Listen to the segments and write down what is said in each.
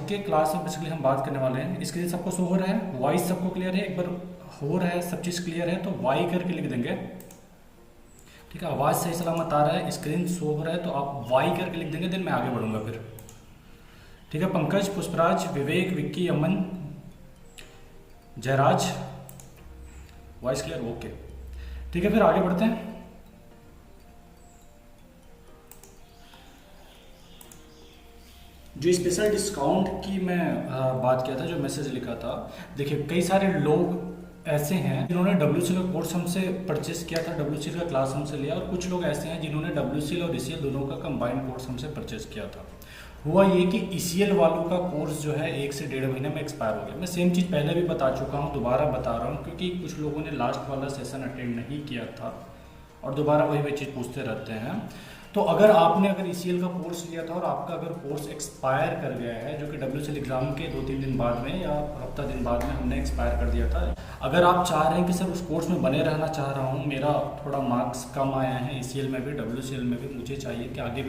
के क्लास में बेसिकली हम बात करने वाले हैं। स्क्रीन सबको शो हो रहा है, वॉइस सबको क्लियर है, एक बार हो रहा है, सब चीज़ क्लियर है तो वाई करके लिख देंगे। ठीक है, आवाज़ सही सलामत आ रहा है, स्क्रीन शो हो रहा है तो आप वाई करके लिख देंगे, देन मैं आगे बढ़ूंगा फिर। ठीक है, पंकज, पुष्पराज, विवेक, विक्की, अमन, जयराज, वॉइस क्लियर, ओके। ठीक है, फिर आगे बढ़ते हैं। जो स्पेशल डिस्काउंट की मैं बात किया था, जो मैसेज लिखा था, देखिए कई सारे लोग ऐसे हैं जिन्होंने WCL का कोर्स हमसे परचेस किया था, WCL का क्लास हमसे लिया, और कुछ लोग ऐसे हैं जिन्होंने WCL और ECL दोनों का कंबाइंड कोर्स हमसे परचेस किया था। हुआ ये कि ECL वालों का कोर्स जो है 1 से 1.5 महीने में एक्सपायर हो गया। मैं सेम चीज़ पहले भी बता चुका हूँ, दोबारा बता रहा हूँ, क्योंकि कुछ लोगों ने लास्ट वाला सेशन अटेंड नहीं किया था और दोबारा वही चीज़ पूछते रहते हैं। तो अगर ECL का कोर्स लिया था और आपका अगर कोर्स एक्सपायर कर गया है, जो कि WCL एग्ज़ाम के 2-3 दिन बाद में या हफ्ता दिन बाद में हमने एक्सपायर कर दिया था, अगर आप चाह रहे हैं कि सर उस कोर्स में बने रहना चाह रहा हूँ, मेरा थोड़ा मार्क्स कम आया है ECL में भी WCL में भी, मुझे चाहिए कि आगे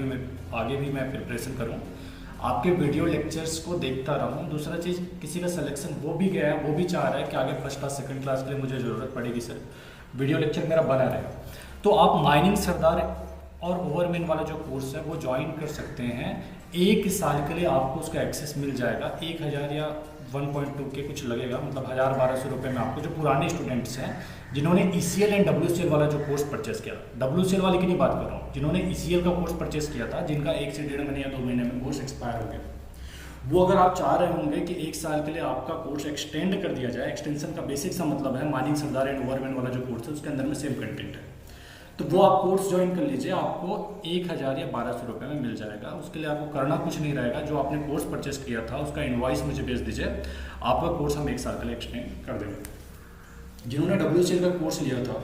भी मैं प्रिपरेशन करूँ, आपके वीडियो लेक्चर्स को देखता रहूँ। दूसरा चीज़, किसी का सिलेक्शन हो भी गया है, वो भी चाह रहा है कि आगे फर्स्ट क्लास सेकंड क्लास के लिए मुझे ज़रूरत पड़ेगी सर, वीडियो लेक्चर मेरा बना रहे, तो आप माइनिंग सरदार और ओवरमैन वाला जो कोर्स है वो ज्वाइन कर सकते हैं। 1 साल के लिए आपको उसका एक्सेस मिल जाएगा। 1000 या 1.2 के कुछ लगेगा, मतलब 1000-1200 रुपये में आपको, जो पुराने स्टूडेंट्स हैं जिन्होंने ECL एंड WCL वाला जो कोर्स परचेस किया, WCL वाले की नहीं बात कर रहा हूँ, जिन्होंने ECL का कोर्स परचेस किया था, जिनका 1 से 1.5 महीने या 2 महीने में कोर्स एक्सपायर हो गया, वो अगर आप चाह रहे होंगे कि 1 साल के लिए आपका कोर्स एक्सटेंड कर दिया जाए, एक्सटेंशन का बेसिक सा मतलब है माइनिंग सरदार एंड ओवरमैन वाला जो कोर्स है उसके अंदर में सेम कंटेंट है, तो वो आप कोर्स ज्वाइन कर लीजिए, आपको 1000 या 1200 रुपये में मिल जाएगा। उसके लिए आपको करना कुछ नहीं रहेगा, जो आपने कोर्स परचेस किया था उसका इनवॉइस मुझे भेज दीजिए, आपका कोर्स हम 1 साल के लिए एक्सटेंड कर देंगे। जिन्होंने WCL का कोर्स लिया था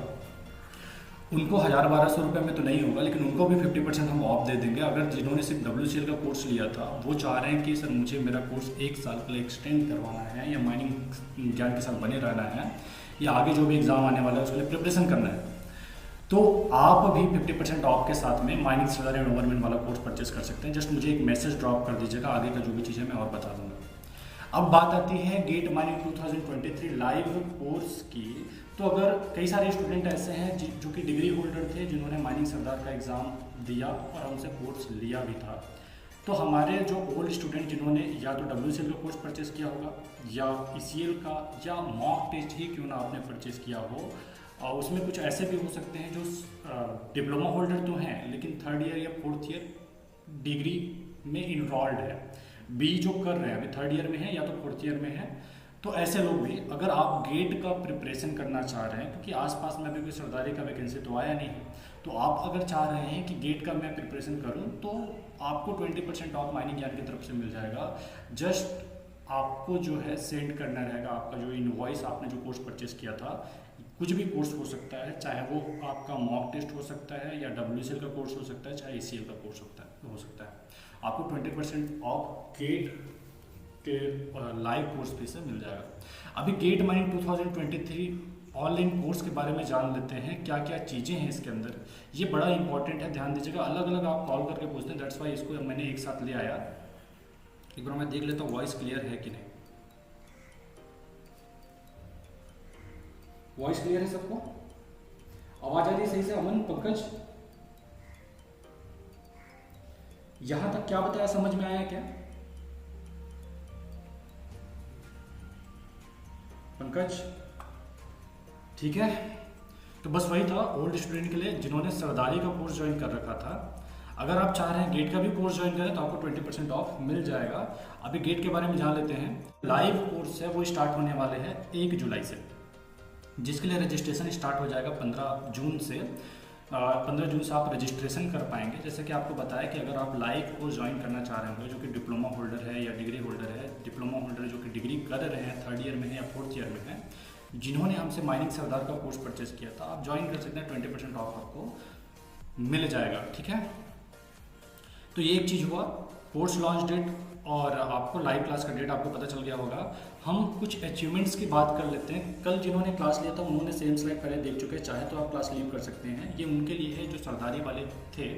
उनको 1000-1200 रुपये में तो नहीं होगा, लेकिन उनको भी 50% हम ऑफ दे देंगे। अगर जिन्होंने सिर्फ WCL का कोर्स लिया था वो चाह रहे हैं कि सर मुझे मेरा कोर्स 1 साल के लिए एक्सटेंड करवाना है, या माइनिंग ज्ञान के साथ बने रहना है, या आगे जो भी एग्ज़ाम आने वाला है उसके लिए प्रिपरेशन करना है, तो आप भी 50% ऑफ के साथ में माइनिंग सरदार एंड ओवरमैन वाला कोर्स परचेस कर सकते हैं। जस्ट मुझे एक मैसेज ड्रॉप कर दीजिएगा, आगे का जो भी चीज़ है मैं और बता दूंगा। अब बात आती है गेट माइनिंग 2023 लाइव कोर्स की। तो अगर कई सारे स्टूडेंट ऐसे हैं जो कि डिग्री होल्डर थे, जिन्होंने माइनिंग सरदार का एग्ज़ाम दिया और हमसे कोर्स लिया भी था, तो हमारे जो ओल्ड स्टूडेंट जिन्होंने या तो WCL का कोर्स परचेस किया होगा, या ECL का, या मॉक टेस्ट ही क्यों ना आपने परचेस किया हो, और उसमें कुछ ऐसे भी हो सकते हैं जो डिप्लोमा होल्डर तो हैं लेकिन 3rd ईयर या 4th ईयर डिग्री में इन्वॉल्व है, बी जो कर रहे हैं अभी 3rd ईयर में है या तो 4th ईयर में है, तो ऐसे लोग भी, अगर आप गेट का प्रिपरेशन करना चाह रहे हैं, क्योंकि आसपास में अभी कोई सरदारी का वैकेंसी तो आया नहीं, तो आप अगर चाह रहे हैं कि गेट का मैं प्रिपरेशन करूं, तो आपको 20% ऑफ माइनिंग ज्ञान की तरफ से मिल जाएगा। जस्ट आपको जो है सेंड करना रहेगा आपका जो इनवॉइस, आपने जो कोर्स परचेस किया था, कुछ भी कोर्स हो सकता है, चाहे वो आपका मॉक टेस्ट हो सकता है, या WCL का कोर्स हो सकता है, चाहे ECL का कोर्स हो सकता है, आपको 20% ऑफ गेट के लाइव कोर्स फी से मिल जाएगा। अभी गेट माइनिंग 2023 ऑनलाइन कोर्स के बारे में जान लेते हैं, क्या क्या चीज़ें हैं इसके अंदर। ये बड़ा इंपॉर्टेंट है, ध्यान दीजिएगा, अलग अलग आप कॉल करके पूछते हैं, दैट्स वाई इसको मैंने एक साथ ले आया। एक बार मैं देख लेता हूँ वॉइस क्लियर है कि नहीं। वॉइस क्लियर है सबको? आवाज आ रही है सही से? अमन, पंकज, यहां तक क्या बताया समझ में आया क्या? पंकज, ठीक है। तो बस वही था ओल्ड स्टूडेंट के लिए जिन्होंने सरदारी का कोर्स ज्वाइन कर रखा था। अगर आप चाह रहे हैं गेट का भी कोर्स ज्वाइन करें तो आपको 20% ऑफ मिल जाएगा। अभी गेट के बारे में जान लेते हैं। लाइव कोर्स है वो स्टार्ट होने वाले हैं 1 जुलाई से, जिसके लिए रजिस्ट्रेशन स्टार्ट हो जाएगा 15 जून से। 15 जून से आप रजिस्ट्रेशन कर पाएंगे। जैसे कि आपको बताया कि अगर आप लाइव कोर्स ज्वाइन करना चाह रहे होंगे, जो कि डिप्लोमा होल्डर है या डिग्री होल्डर है, डिप्लोमा होल्डर जो कि डिग्री कर रहे हैं 3rd ईयर में है या 4th ईयर में है, जिन्होंने हमसे माइनिंग सरदार का कोर्स परचेस किया था, आप ज्वाइन कर सकते हैं। 20% ऑफ आपको मिल जाएगा, ठीक है। तो ये एक चीज़ हुआ, कोर्स लॉन्च डेट और आपको लाइव क्लास का डेट आपको पता चल गया होगा। हम कुछ अचीवमेंट्स की बात कर लेते हैं। कल जिन्होंने क्लास लिया था उन्होंने सेम स्लाइड पहले देख चुके हैं, चाहे तो आप क्लास लीव कर सकते हैं। ये उनके लिए है जो सरदारी वाले थे,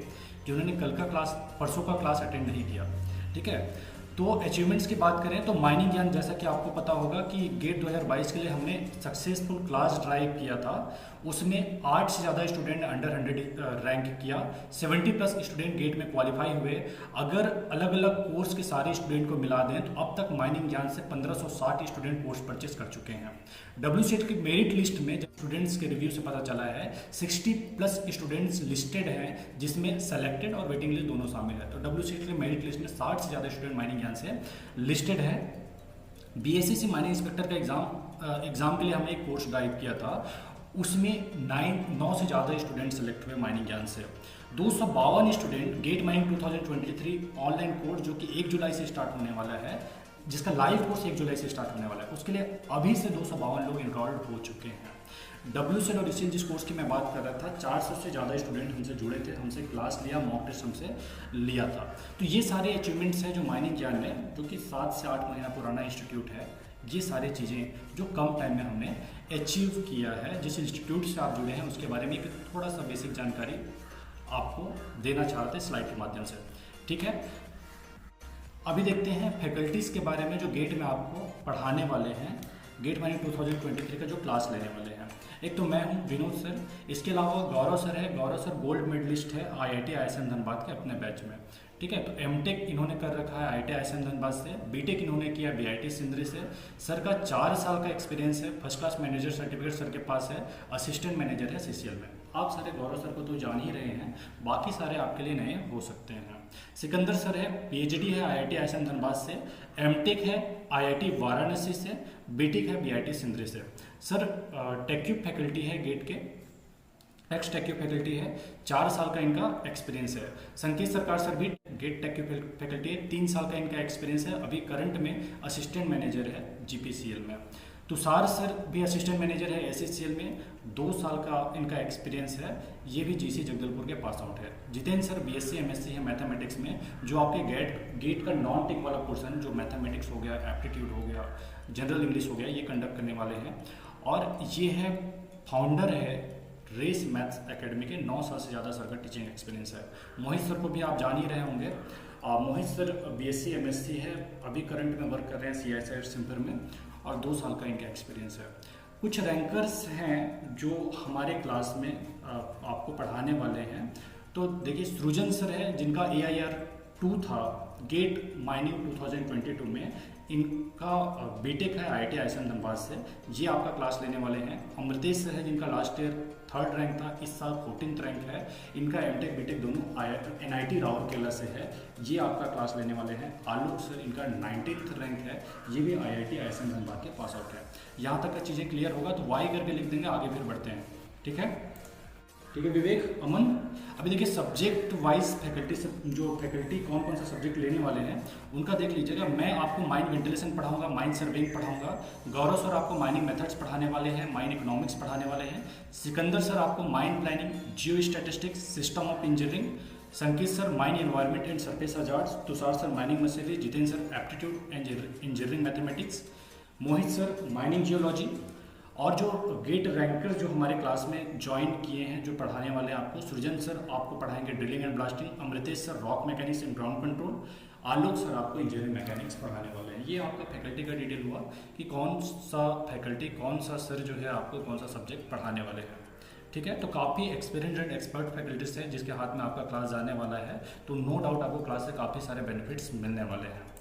जिन्होंने कल का क्लास, परसों का क्लास अटेंड नहीं किया, ठीक है। तो अचीवमेंट्स की बात करें तो माइनिंग ज्ञान, जैसा कि आपको पता होगा कि गेट 2022 के लिए हमने सक्सेसफुल क्लास ड्राइव किया था। उसमें 8 से ज़्यादा स्टूडेंट अंडर 100 रैंक किया, 70+ स्टूडेंट गेट में क्वालिफाई हुए। अगर अलग अलग कोर्स के सारे स्टूडेंट को मिला दें तो अब तक माइनिंग ज्ञान से 1560 स्टूडेंट कोर्स परचेस कर चुके हैं। WCET की मेरिट लिस्ट में स्टूडेंट्स के रिव्यू से पता चला है 60+ स्टूडेंट्स लिस्टेड हैं, जिसमें सेलेक्टेड और वेटिंग लिस्ट दोनों शामिल है। तो WCET की मेरिट लिस्ट में 60 से ज़्यादा स्टूडेंट माइनिंग ज्ञान से लिस्टेड है। BSc माइनिंग इंस्पेक्टर का एग्जाम के लिए हमने एक कोर्स ड्राइव किया था, उसमें 9 से ज़्यादा स्टूडेंट सेलेक्ट हुए माइनिंग ज्ञान से। 252 student gate mining 2023 online course जो कि 1 जुलाई से स्टार्ट होने वाला है, जिसका लाइव कोर्स 1 जुलाई से स्टार्ट होने वाला है, उसके लिए अभी से 252 लोग इनरोल्ड हो चुके हैं। WCET और ICIL जिस कोर्स की मैं बात कर रहा था, 400 से ज़्यादा स्टूडेंट हमसे जुड़े थे, हमसे क्लास लिया, मॉक टेस्ट हमसे लिया था। तो ये सारे अचीवमेंट्स हैं जो माइनिंग ज्ञान में, जो कि 7 से 8 महीना पुराना इंस्टीट्यूट है, ये सारी चीज़ें जो कम टाइम में हमने अचीव किया है। जिस इंस्टीट्यूट से आप जुड़े हैं उसके बारे में एक थोड़ा सा बेसिक जानकारी आपको देना चाहते हैं स्लाइड के माध्यम से, ठीक है। अभी देखते हैं फैकल्टीज़ के बारे में जो गेट में आपको पढ़ाने वाले हैं, गेट माइनिंग 2023 का जो क्लास लेने वाले हैं। एक तो मैं हूं विनोद सर, इसके अलावा गौरव सर है। गौरव सर गोल्ड मेडलिस्ट है IIT ISM धनबाद के अपने बैच में, ठीक है। तो MTech इन्होंने कर रखा है IIT ISM धनबाद से, BTech इन्होंने किया BIT सिंदरी से। सर का 4 साल का एक्सपीरियंस है, first class manager certificate sir के पास है, असिस्टेंट मैनेजर है CCL में। आप सारे गौरव सर को तो जान ही रहे हैं, बाकी सारे आपके लिए नए हो सकते हैं। सिकंदर सर है, PhD है IIT ISM धनबाद से, MTech है IIT वाराणसी से, BTech है BIT सिंदरी से। सर टेक्यूब फैकल्टी है गेट के, एक्स टेक्यूब फैकल्टी है, 4 साल का इनका एक्सपीरियंस है। संकेत सरकार सर भी गेट टेक्यूब फैकल्टी है, 3 साल का इनका एक्सपीरियंस है, अभी करंट में असिस्टेंट मैनेजर है GPCL में। तुषार सर भी असिस्टेंट मैनेजर है SHCL में, 2 साल का इनका एक्सपीरियंस है, ये भी GC जगदलपुर के पास आउट है। जितेंद्र सर BSc MSc है मैथमेटिक्स में, जो आपके गेट का नॉन टेक वाला पोर्सन जो मैथमेटिक्स हो गया, एप्टीट्यूड हो गया, जनरल इंग्लिश हो गया, ये कंडक्ट करने वाले हैं। और ये है फाउंडर है रेस मैथ्स एकेडमी के, 9 साल से ज़्यादा सर का टीचिंग एक्सपीरियंस है। मोहित सर को भी आप जान ही रहे होंगे। मोहित सर BSc MSc है, अभी करंट में वर्क कर रहे हैं CISI सिम्पर में, और 2 साल का इनका एक्सपीरियंस है। कुछ रैंकर्स हैं जो हमारे क्लास में आपको पढ़ाने वाले हैं। तो देखिए सृजन सर है, जिनका AIR 2 था गेट माइनिंग 2022 में, इनका BTech है IIT ISM धनबाद से, ये आपका क्लास लेने वाले हैं। अमृतेश सर है, जिनका लास्ट ईयर 3rd रैंक था, इस साल 14th रैंक है, इनका MTech BTech दोनों NIT राउरकेला से है, ये आपका क्लास लेने वाले हैं। आलोक सर, इनका 19th रैंक है, ये भी IIT ISM धनबाद के पास आउट है। यहाँ तक का चीज़ें क्लियर होगा तो वाई करके लिख देंगे, आगे फिर बढ़ते हैं, ठीक है। ठीक है विवेक, अमन, अभी देखिए सब्जेक्ट वाइज फैकल्टी से जो फैकल्टी कौन कौन सा सब्जेक्ट लेने वाले हैं उनका देख लीजिएगा। मैं आपको माइन वेंटिलेशन पढ़ाऊंगा, माइन सर्वेइंग पढ़ाऊंगा। गौरव सर आपको माइनिंग मेथड्स पढ़ाने वाले हैं, माइन इकोनॉमिक्स पढ़ाने वाले हैं। सिकंदर सर आपको mine planning, geo statistics, system of engineering. Sanket sir mine environment and surface hazards. Tushar sir mining machinery. Jitendra sir aptitude and engineering mathematics. Mohit sir mining geology. और जो गेट रैंकर जो हमारे क्लास में ज्वाइन किए हैं, जो पढ़ाने वाले हैं आपको, सृजन सर आपको पढ़ाएंगे drilling and blasting. Amritesh sir rock mechanics and ground control. Alok sir आपको इंजीनियरिंग मैकेनिक्स पढ़ाने वाले हैं। ये आपका फैकल्टी का डिटेल हुआ कि कौन सा फैकल्टी, कौन सा सर जो है आपको कौन सा सब्जेक्ट पढ़ाने वाले हैं, ठीक है। तो काफ़ी एक्सपीरियंस एंड एक्सपर्ट फैकल्टीज हैं जिसके हाथ में आपका क्लास जाने वाला है, तो नो डाउट आपको क्लास से काफ़ी सारे बेनिफिट्स मिलने वाले हैं।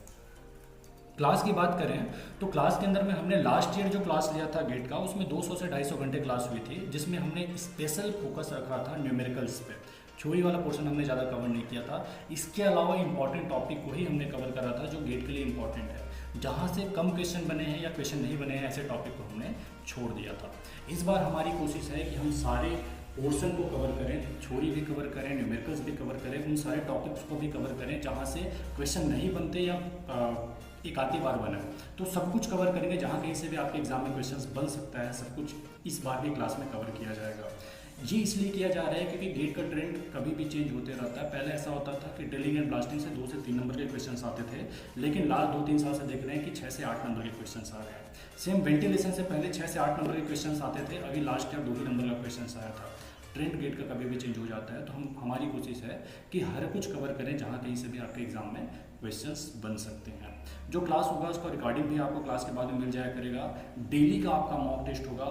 क्लास की बात करें तो क्लास के अंदर में हमने लास्ट ईयर जो क्लास लिया था गेट का, उसमें 200 से 250 घंटे क्लास हुई थी, जिसमें हमने स्पेशल फोकस रखा था न्यूमेरिकल्स पे। थ्योरी वाला पोर्शन हमने ज़्यादा कवर नहीं किया था। इसके अलावा इंपॉर्टेंट टॉपिक को ही हमने कवर करा था जो गेट के लिए इंपॉर्टेंट है। जहाँ से कम क्वेश्चन बने हैं या क्वेश्चन नहीं बने हैं, ऐसे टॉपिक को हमने छोड़ दिया था। इस बार हमारी कोशिश है कि हम सारे पोर्शन को कवर करें, थ्योरी भी कवर करें, न्यूमेरिकल्स भी कवर करें, उन सारे टॉपिक्स को भी कवर करें जहाँ से क्वेश्चन नहीं बनते या एक आधी बार बना। तो सब कुछ कवर करेंगे, जहाँ कहीं से भी आपके एग्जाम में क्वेश्चंस बन सकता है, सब कुछ इस बार की क्लास में कवर किया जाएगा। ये इसलिए किया जा रहा है क्योंकि गेट का ट्रेंड कभी भी चेंज होते रहता है। पहले ऐसा होता था कि ड्रिलिंग एंड ब्लास्टिंग से 2 से 3 नंबर के क्वेश्चंस आते थे, लेकिन लास्ट 2-3 साल से देख रहे हैं कि 6 से 8 नंबर के क्वेश्चंस आ रहे हैं। सेम वेंटिलेशन से पहले 6 से 8 नंबर के क्वेश्चंस आते थे, अभी लास्ट ईयर 2 ही नंबर का क्वेश्चंस आया था। ट्रेंड गेट का कभी भी चेंज हो जाता है, तो हमारी कोशिश है कि हर कुछ कवर करें जहाँ कहीं से भी आपके एग्जाम में क्वेश्चंस बन सकते हैं। जो क्लास होगा उसका रिकॉर्डिंग भी आपको क्लास के बाद में मिल जाया करेगा। डेली का आपका मॉक टेस्ट होगा,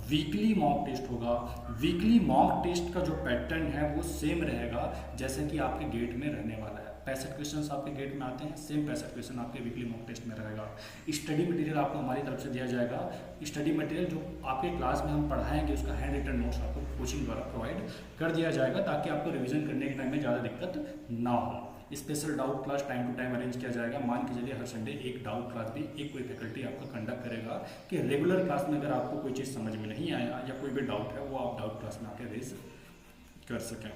वीकली मॉक टेस्ट होगा। वीकली मॉक टेस्ट का जो पैटर्न है वो सेम रहेगा जैसे कि आपके गेट में रहने वाला है। 65 क्वेश्चन आपके गेट में आते हैं, सेम 65 क्वेश्चन आपके वीकली मॉक टेस्ट में रहेगा। स्टडी मटेरियल आपको हमारी तरफ से दिया जाएगा। स्टडी मटेरियल जो आपके क्लास में हम पढ़ाएंगे उसका हैंड रिटन नोट्स आपको कोचिंग द्वारा प्रोवाइड कर दिया जाएगा, ताकि आपको रिवीजन करने के टाइम में ज़्यादा दिक्कत ना हो। Special doubt class time to time arrange किया जाएगा। मान के चलिए हर संडे एक डाउट क्लास भी एक कोई फैकल्टी आपका कंडक्ट करेगा कि रेगुलर क्लास में अगर आपको कोई चीज़ समझ में नहीं आया या कोई भी डाउट है वो आप डाउट क्लास में आके रेज कर सकें।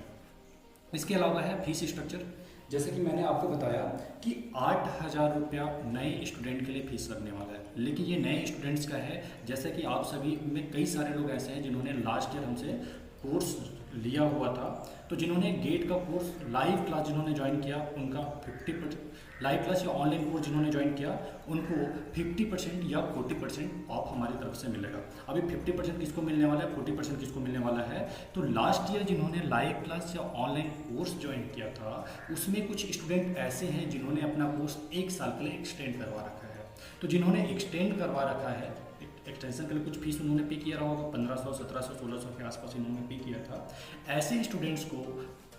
इसके अलावा है फीस स्ट्रक्चर। जैसे कि मैंने आपको बताया कि 8,000 रुपया नए स्टूडेंट के लिए फीस लगने वाला है, लेकिन ये नए स्टूडेंट्स का है। जैसे कि आप सभी में कई सारे लोग ऐसे हैं जिन्होंने लास्ट ईयर हमसे कोर्स लिया हुआ था, तो जिन्होंने गेट का कोर्स लाइव क्लास जिन्होंने ज्वाइन किया उनका 50% लाइव क्लास या ऑनलाइन कोर्स जिन्होंने ज्वाइन किया उनको 50% या 40% ऑफ हमारी तरफ से मिलेगा। अभी 50% किसको मिलने वाला है, 40% किसको मिलने वाला है, तो लास्ट ईयर जिन्होंने लाइव क्लास या ऑनलाइन कोर्स ज्वाइन किया था उसमें कुछ स्टूडेंट ऐसे हैं जिन्होंने अपना कोर्स 1 साल के लिए एक्सटेंड करवा रखा है। तो जिन्होंने एक्सटेंड करवा रखा है, एक्सटेंशन के लिए कुछ फीस उन्होंने पे किया रहा होगा, 1500, 1700, 1600 के आसपास इन्होंने पे किया था। ऐसे स्टूडेंट्स को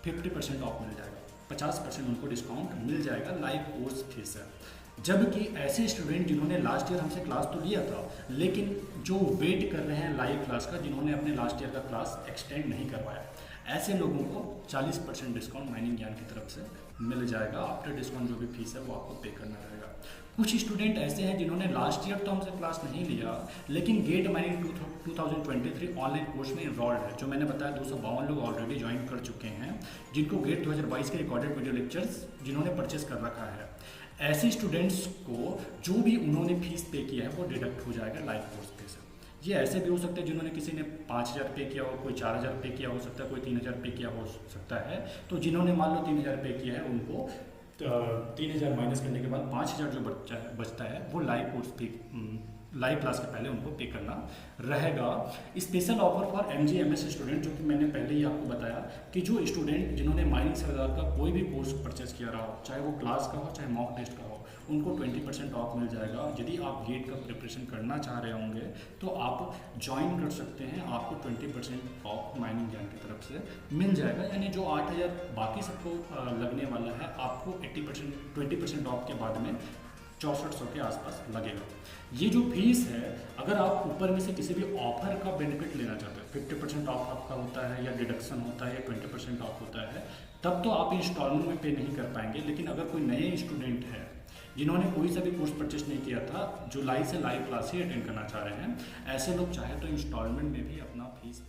50% ऑफ मिल जाएगा, 50% उनको डिस्काउंट मिल जाएगा लाइव कोर्स फीस है। जबकि ऐसे स्टूडेंट जिन्होंने लास्ट ईयर हमसे क्लास तो लिया था लेकिन जो वेट कर रहे हैं लाइव क्लास का, जिन्होंने अपने लास्ट ईयर का क्लास एक्सटेंड नहीं करवाया, ऐसे लोगों को 40% डिस्काउंट माइनिंग ज्ञान की तरफ से मिल जाएगा। आफ्टर डिस्काउंट जो भी फीस है वो आपको पे करना रहेगा। कुछ स्टूडेंट ऐसे हैं जिन्होंने लास्ट ईयर तो हमसे क्लास नहीं लिया लेकिन गेट माइनिंग 2023 ऑनलाइन कोर्स में इन्वॉल्व है। जो मैंने बताया 252 लोग ऑलरेडी ज्वाइन कर चुके हैं, जिनको गेट 2022 के रिकॉर्डेड वीडियो लेक्चर्स जिन्होंने परचेस कर रखा है। ऐसे स्टूडेंट्स को जो भी उन्होंने फीस पे किया है वो डिडक्ट हो जाएगा लाइव कोर्स पे से। ये ऐसे भी हो सकता है जिन्होंने किसी ने 5,000 पे किया हो, कोई 4,000 पे किया हो सकता है, कोई 3,000 पे किया हो सकता है। तो जिन्होंने मान लो 3,000 पे किया है उनको 3,000 माइनस करने के बाद 5,000 जो बचता है वो लाइव कोर्स पे लाइव क्लास के पहले उनको पे करना रहेगा। Special offer for MG/MS student, जो कि मैंने पहले ही आपको बताया कि जो स्टूडेंट जिन्होंने माइनिंग सरदार का कोई भी कोर्स परचेस किया रहा हो, चाहे वो क्लास का हो चाहे मॉक टेस्ट का हो, उनको 20% ऑफ मिल जाएगा। यदि आप गेट का प्रिपरेशन करना चाह रहे होंगे तो आप ज्वाइन कर सकते हैं, आपको 20% ऑफ माइनिंग ज्ञान की तरफ से मिल जाएगा। यानी जो 8,000 बाकी सबको लगने वाला है आपको 20% ऑफ के बाद में 6400 के आसपास लगेगा। ये जो फीस है, अगर आप ऊपर में से किसी भी ऑफर का बेनिफिट लेना चाहते हैं, 50% ऑफ आपका होता है या डिडक्शन होता है या 20% ऑफ होता है, तब तो आप इंस्टॉलमेंट में पे नहीं कर पाएंगे। लेकिन अगर कोई नए स्टूडेंट है जिन्होंने कोई सा भी कोर्स परचेस नहीं किया था, जुलाई से लाइव क्लास ही अटेंड करना चाह रहे हैं, ऐसे लोग चाहे तो इंस्टॉलमेंट में भी अपना फीस